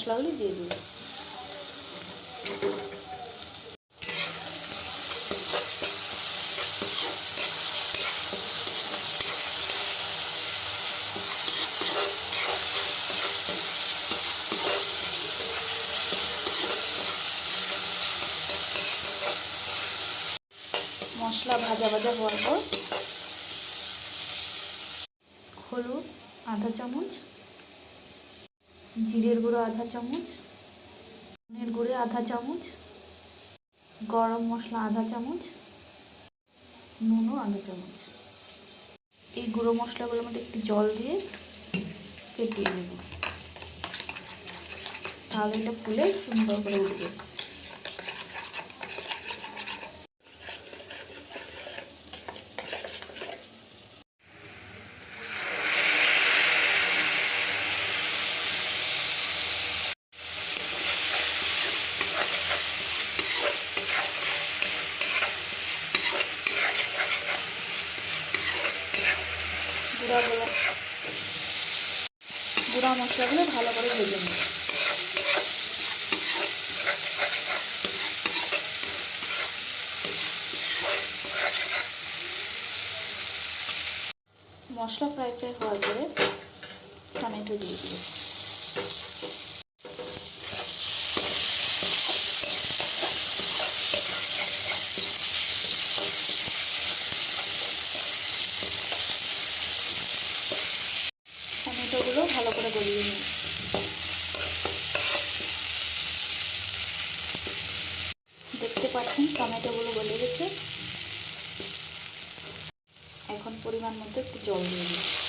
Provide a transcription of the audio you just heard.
মশলাগুলি দিয়ে দিই। মশলা ভাজা ভাজা হওয়ার পর হলুদ আধা চামচ, জিরের গুঁড়ো আধা চামচ, ধনের গুঁড়ো আধা চামচ, গরম মশলা আধা চামচ, নুনও আধা চামচ। এই গুঁড়ো মশলাগুলোর মধ্যে একটু জল দিয়ে ফেটিয়ে নেব, তাহলে এটা ফুলে সুন্দর করে উঠবে। গুঁড়া মশলাগুলো ভালো করে ভেজে নেব। মশলা ফ্রাই হওয়ার পরে টমেটো দিয়ে দিব। টমেটোগুলো ভালো করে গলিয়ে নিই। দেখতে পাচ্ছেন টমেটোগুলো গলে গেছে। এখন পরিমাণ মতো একটু জল দিয়ে দিই।